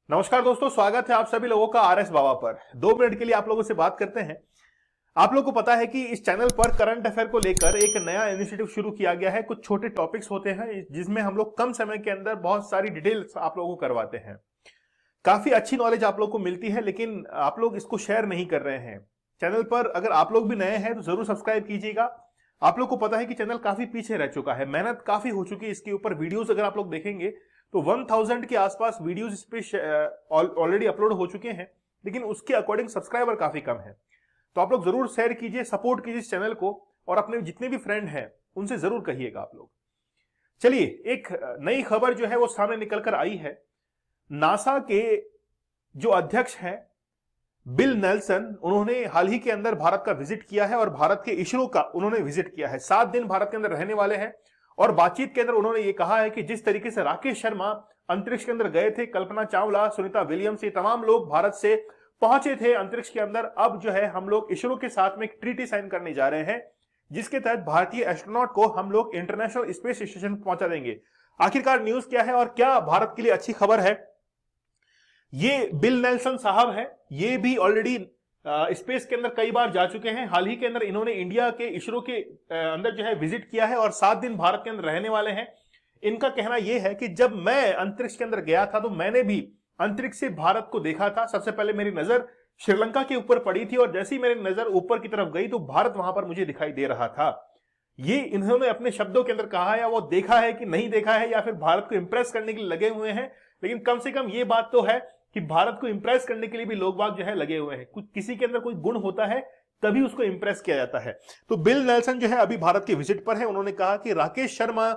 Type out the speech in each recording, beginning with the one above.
नमस्कार दोस्तों, स्वागत है आप सभी लोगों का आर एस बाबा पर। 2 मिनट के लिए आप लोगों से बात करते हैं। आप लोगों को पता है कि इस चैनल पर करंट अफेयर को लेकर एक नया इनिशिएटिव शुरू किया गया है। कुछ छोटे टॉपिक्स होते हैं जिसमें हम लोग कम समय के अंदर बहुत सारी डिटेल्स आप लोगों को करवाते हैं। काफी अच्छी नॉलेज आप लोग को मिलती है, लेकिन आप लोग इसको शेयर नहीं कर रहे हैं। चैनल पर अगर आप लोग भी नए हैं तो जरूर सब्सक्राइब कीजिएगा। आप लोग को पता है कि चैनल काफी पीछे रह चुका है, मेहनत काफी हो चुकी है इसके ऊपर। वीडियोस अगर आप लोग देखेंगे तो 1000 के आसपास वीडियोस इस पे ऑलरेडी अपलोड हो चुके हैं, लेकिन उसके अकॉर्डिंग सब्सक्राइबर काफी कम है। तो आप लोग जरूर शेयर कीजिए, सपोर्ट कीजिए इस चैनल को, और अपने जितने भी फ्रेंड हैं उनसे जरूर कहिएगा आप लोग। चलिए, एक नई खबर जो है वो सामने निकल कर आई है। नासा के जो अध्यक्ष हैं बिल नेल्सन, उन्होंने हाल ही के अंदर भारत का विजिट किया है और भारत के इसरो का उन्होंने विजिट किया है। 7 दिन भारत के अंदर रहने वाले हैं और बातचीत के अंदर उन्होंने ये कहा है कि जिस तरीके से राकेश शर्मा अंतरिक्ष के अंदर गए थे, कल्पना चावला, सुनीता विलियम्स, ये तमाम लोग भारत से पहुंचे थे अंतरिक्ष के अंदर, अब जो है हम लोग इसरो के साथ में एक ट्रीटी साइन करने जा रहे हैं जिसके तहत भारतीय एस्ट्रोनॉट को हम लोग इंटरनेशनल स्पेस स्टेशन पहुंचा देंगे। आखिरकार न्यूज क्या है और क्या भारत के लिए अच्छी खबर है? ये बिल नेल्सन साहब है, ये भी ऑलरेडी स्पेस के अंदर कई बार जा चुके हैं। हाल ही के अंदर इन्होंने इंडिया के इसरो के अंदर जो है विजिट किया है और 7 दिन भारत के अंदर रहने वाले हैं। इनका कहना यह है कि जब मैं अंतरिक्ष के अंदर गया था तो मैंने भी अंतरिक्ष से भारत को देखा था। सबसे पहले मेरी नजर श्रीलंका के ऊपर पड़ी थी और जैसे ही मेरी नजर ऊपर की तरफ गई तो भारत वहां पर मुझे दिखाई दे रहा था। ये इन्होंने अपने शब्दों के अंदर कहा है, या वो देखा है कि नहीं देखा है, या फिर भारत को इंप्रेस करने के लिए लगे हुए हैं, लेकिन कम से कम ये बात तो है कि भारत को इंप्रेस करने के लिए भी लोग बाग जो है लगे हुए हैं। कुछ किसी के अंदर कोई गुण होता है तभी उसको इंप्रेस किया जाता है। तो बिल नेल्सन जो है अभी भारत के विजिट पर है। उन्होंने कहा कि राकेश शर्मा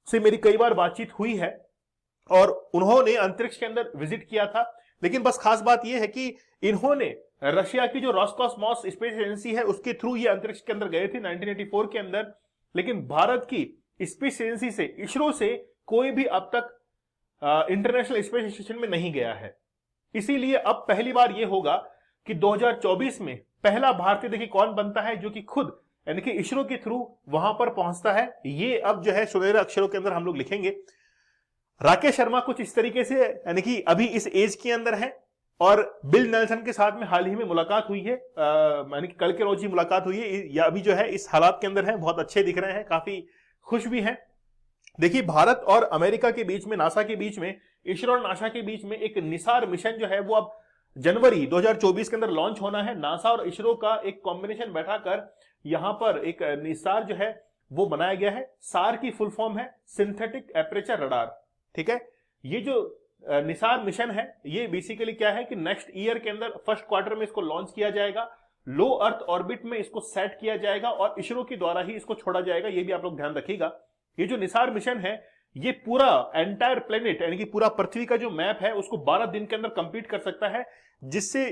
से मेरी कई बार बातचीत हुई है और उन्होंने अंतरिक्ष के अंदर विजिट किया था, लेकिन बस खास बात यह है कि इन्होंने रशिया की जो रॉसकॉस्मोस स्पेस एजेंसी है उसके थ्रू ये अंतरिक्ष के अंदर गए थे 1984 के अंदर, लेकिन भारत की स्पेस एजेंसी से, इसरो से कोई भी अब तक इंटरनेशनल स्पेस स्टेशन में नहीं गया है। इसीलिए अब पहली बार यह होगा कि 2024 में पहला भारतीय देखिए कौन बनता है जो कि खुद यानी कि इसरो के थ्रू वहां पर पहुंचता है। ये अब जो है सुनहरे अक्षरों के अंदर हम लोग लिखेंगे। राकेश शर्मा कुछ इस तरीके से यानी कि अभी इस एज के अंदर है और बिल नेल्सन के साथ में हाल ही में मुलाकात हुई है, यानी कि कल के रोज ही मुलाकात हुई है, या अभी जो है इस हालात के अंदर है, बहुत अच्छे दिख रहे हैं, काफी खुश भी हैं। देखिए, भारत और अमेरिका के बीच में, नासा के बीच में, इसरो और नासा के बीच में एक निसार मिशन जो है वो अब जनवरी 2024 के अंदर लॉन्च होना है। नासा और इसरो का एक कॉम्बिनेशन बैठाकर यहां पर एक निसार जो है वो बनाया गया है। सार की फुल फॉर्म है सिंथेटिक एपरेचर रडार, ठीक है। ये जो निसार मिशन है ये बेसिकली क्या है कि नेक्स्ट ईयर के अंदर फर्स्ट क्वार्टर में इसको लॉन्च किया जाएगा, लो अर्थ ऑर्बिट में इसको सेट किया जाएगा और इसरो के द्वारा ही इसको छोड़ा जाएगा। ये भी आप लोग ध्यान रखिएगा। ये जो निसार मिशन है ये पूरा एंटायर प्लेनेट यानी कि पूरा पृथ्वी का जो मैप है उसको 12 दिन के अंदर कंप्लीट कर सकता है, जिससे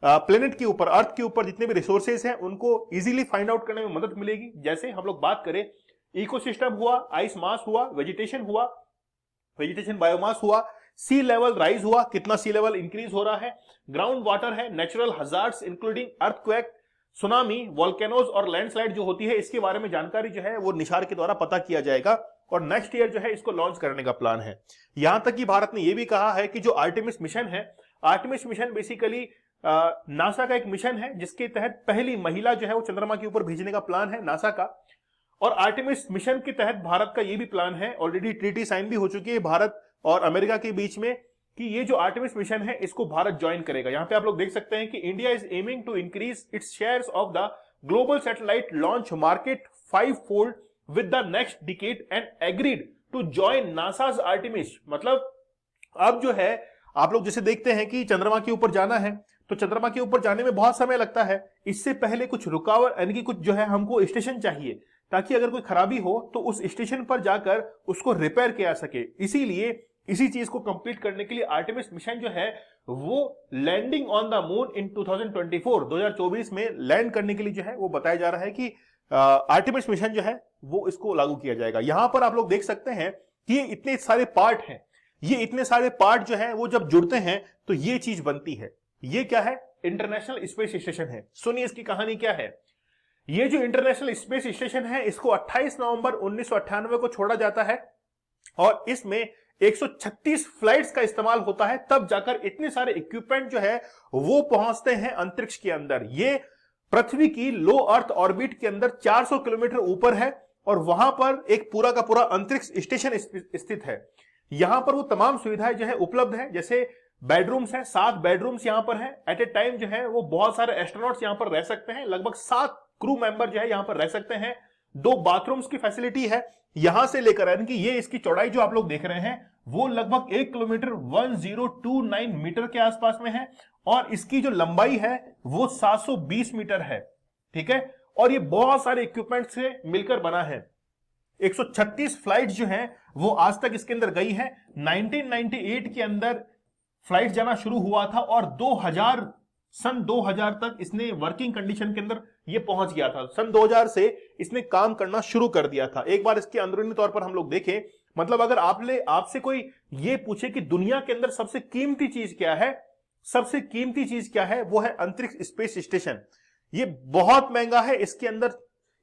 प्लेनेट के ऊपर, अर्थ के ऊपर जितने भी रिसोर्सेज हैं उनको इजीली फाइंड आउट करने में मदद मिलेगी। जैसे हम लोग बात करें, इकोसिस्टम हुआ, आइस मास हुआ, वेजिटेशन हुआ, वेजिटेशन बायोमास हुआ, सी लेवल राइज हुआ, कितना सी लेवल इंक्रीज हो रहा है, ग्राउंड वाटर है, natural hazards including earthquake, tsunami, volcanoes और लैंडस्लाइड जो होती है, इसके बारे में जानकारी जो है वो निसार के द्वारा पता किया जाएगा और नेक्स्ट ईयर जो है इसको लॉन्च करने का प्लान है। यहां तक कि भारत ने यह भी कहा है कि जो आर्टेमिस मिशन है, आर्टेमिस मिशन बेसिकली नासा का एक मिशन है जिसके तहत पहली महिला जो है वो चंद्रमा के ऊपर भेजने का प्लान है नासा का। और आर्टेमिस मिशन के तहत भारत का यह भी प्लान है, ऑलरेडी ट्रीटी साइन भी हो चुकी है भारत और अमेरिका के बीच में, कि ये जो आर्टेमिस मिशन है इसको भारत ज्वाइन करेगा। यहां पे आप लोग देख सकते हैं कि India is aiming to increase its shares of the global satellite launch market 5-fold with the next decade and agreed to join NASA's Artemis. मतलब अब जो है आप लोग जैसे देखते हैं कि चंद्रमा के ऊपर जाना है तो चंद्रमा के ऊपर जाने में बहुत समय लगता है, इससे पहले कुछ रुकावट यानी कि कुछ जो है हमको स्टेशन चाहिए ताकि अगर कोई खराबी हो तो उस स्टेशन पर जाकर उसको रिपेयर किया जा सके। इसीलिए इसी चीज को कंप्लीट करने के लिए आर्टेमिस मिशन जो है वो landing on the moon in 2024 में लैंड करने के लिए जो है वो बताया जा रहा है कि आर्टेमिस मिशन जो है वो इसको लागू किया जाएगा। यहां पर आप लोग देख सकते हैं कि ये इतने सारे पार्ट हैं, ये इतने सारे पार्ट जो है वो जब जुड़ते हैं तो ये चीज बनती है। ये क्या है? इंटरनेशनल स्पेस स्टेशन है। सुनिए इसकी कहानी क्या है। ये जो इंटरनेशनल स्पेस स्टेशन है इसको 28 नवंबर 1998 को छोड़ा जाता है और इसमें 136 फ्लाइट्स का इस्तेमाल होता है, तब जाकर इतने सारे इक्विपमेंट जो है वो पहुंचते हैं अंतरिक्ष के अंदर। ये पृथ्वी की लो अर्थ ऑर्बिट के अंदर 400 किलोमीटर ऊपर है और वहां पर एक पूरा का पूरा अंतरिक्ष स्टेशन स्थित है। यहां पर वो तमाम सुविधाएं जो है उपलब्ध है, जैसे बेडरूम्स हैं, 7 बेडरूम्स यहां पर हैं। एट ए टाइम जो है वो बहुत सारे एस्ट्रोनॉट्स यहां पर रह सकते हैं, लगभग 7 क्रू मेंबर जो है यहां पर रह सकते हैं। 2 बाथरूम्स की फैसिलिटी है। यहां से लेकर यानी कि ये इसकी चौड़ाई जो आप लोग देख रहे हैं वो लगभग 1 किलोमीटर 1029 मीटर के आसपास में है और इसकी जो लंबाई है वो 720 मीटर है। ठीक है, और ये बहुत सारे इक्विपमेंट से मिलकर बना है। 136 फ्लाइट जो हैं वो आज तक इसके अंदर गई है। 1998 के अंदर फ्लाइट जाना शुरू हुआ था और सन 2000 तक इसने वर्किंग कंडीशन के अंदर ये पहुंच गया था। सन 2000 से इसने काम करना शुरू कर दिया था। एक बार इसके अंदरूनी तौर पर हम लोग देखें, मतलब अगर आपसे कोई ये पूछे कि दुनिया के अंदर सबसे कीमती चीज क्या है, सबसे कीमती चीज क्या है, वो है अंतरिक्ष स्पेस स्टेशन। ये बहुत महंगा है। इसके अंदर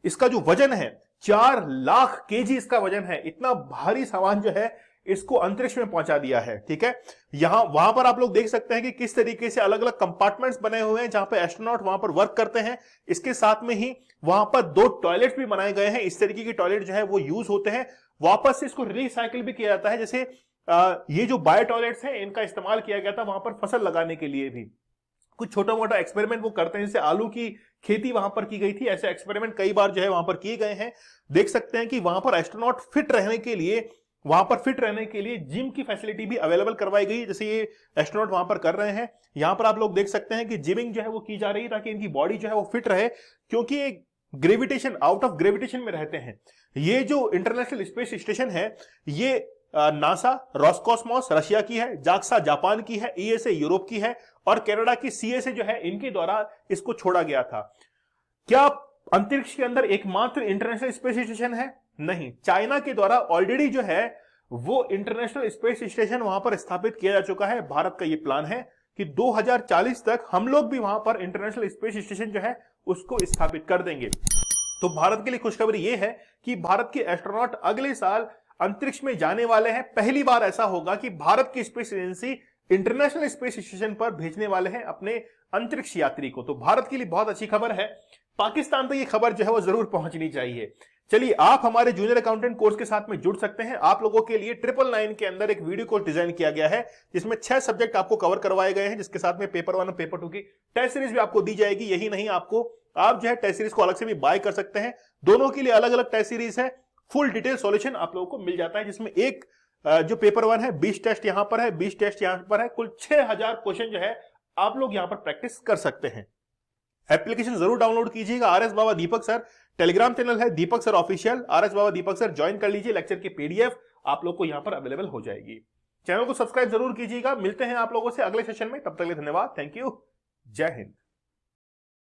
इसका जो वजन है 4 लाख केजी इसका वजन है। इतना भारी सामान जो है इसको अंतरिक्ष में पहुंचा दिया है। ठीक है, वहां पर आप लोग देख सकते हैं कि किस तरीके से अलग अलग कंपार्टमेंट्स बने हुए हैं जहां पे एस्ट्रोनॉट वहां पर वर्क करते हैं। इसके साथ में ही वहां पर 2 टॉयलेट्स भी बनाए गए हैं। इस तरीके के टॉयलेट जो है वो यूज होते हैं, वापस से इसको रिसाइकिल भी किया जाता है। जैसे ये जो बायो टॉयलेट्स हैं इनका इस्तेमाल किया गया था वहां पर फसल लगाने के लिए भी। कुछ छोटा मोटा एक्सपेरिमेंट वो करते हैं, जैसे आलू की खेती वहां पर की गई थी। ऐसे एक्सपेरिमेंट कई बार जो है वहां पर किए गए हैं। देख सकते हैं कि वहां पर एस्ट्रोनॉट फिट रहने के लिए जिम की फैसिलिटी भी अवेलेबल करवाई गई, जैसे ये एस्ट्रोनॉट वहां पर कर रहे हैं। यहां पर आप लोग देख सकते हैं कि जिमिंग जो है वो की जा रही है ताकि इनकी बॉडी जो है वो फिट रहे, क्योंकि ग्रेविटेशन आउट ऑफ ग्रेविटेशन में रहते हैं। ये जो इंटरनेशनल स्पेस स्टेशन है ये नासा रॉसकॉस्मोस रशिया की है, जाक्सा जापान की है, ईएसए यूरोप की है और कनाडा की सीएसए जो है इनके द्वारा इसको छोड़ा गया था। क्या अंतरिक्ष के अंदर एकमात्र इंटरनेशनल स्पेस स्टेशन है? नहीं, चाइना के द्वारा ऑलरेडी जो है वो इंटरनेशनल स्पेस स्टेशन वहां पर स्थापित किया जा चुका है। भारत का ये प्लान है कि 2040 तक हम लोग भी वहां पर इंटरनेशनल स्पेस स्टेशन जो है उसको स्थापित कर देंगे। तो भारत के लिए खुशखबरी ये है कि भारत के एस्ट्रोनॉट अगले साल अंतरिक्ष में जाने वाले हैं। पहली बार ऐसा होगा कि भारत की space agency international space station पर भेजने वाले हैं अपने अंतरिक्ष यात्री को। तो भारत के लिए बहुत अच्छी खबर है। पाकिस्तान तक ये खबर जो है वो जरूर पहुंचनी चाहिए। चलिए, आप हमारे जूनियर अकाउंटेंट कोर्स के साथ में जुड़ सकते हैं। आप लोगों के लिए 999 के अंदर एक वीडियो कोर्स डिजाइन किया गया है जिसमें 6 सब्जेक्ट आपको कवर करवाए गए हैं, जिसके साथ में पेपर 1 और पेपर 2 की टेस्ट सीरीज भी आपको दी जाएगी। यही नहीं, आप जो है टेस्ट सीरीज को अलग से भी बाय कर सकते हैं। दोनों के लिए अलग अलग टेस्ट सीरीज है। फुल डिटेल सॉल्यूशन आप लोगों को मिल जाता है, जिसमें एक जो पेपर 1 है 20 टेस्ट यहां पर है, 20 टेस्ट यहां पर है, कुल 6000 क्वेश्चन जो है आप लोग यहां पर प्रैक्टिस कर सकते हैं। एप्लीकेशन जरूर डाउनलोड कीजिएगा। आरएस बाबा दीपक सर टेलीग्राम चैनल है, दीपक सर ऑफिशियल, आरएस बाबा दीपक सर ज्वाइन कर लीजिए। लेक्चर की पीडीएफ आप लोग को यहां पर अवेलेबल हो जाएगी। चैनल को सब्सक्राइब जरूर कीजिएगा। मिलते हैं आप लोगों से अगले सेशन में, तब तक के लिए धन्यवाद। Thank you. जय हिंद।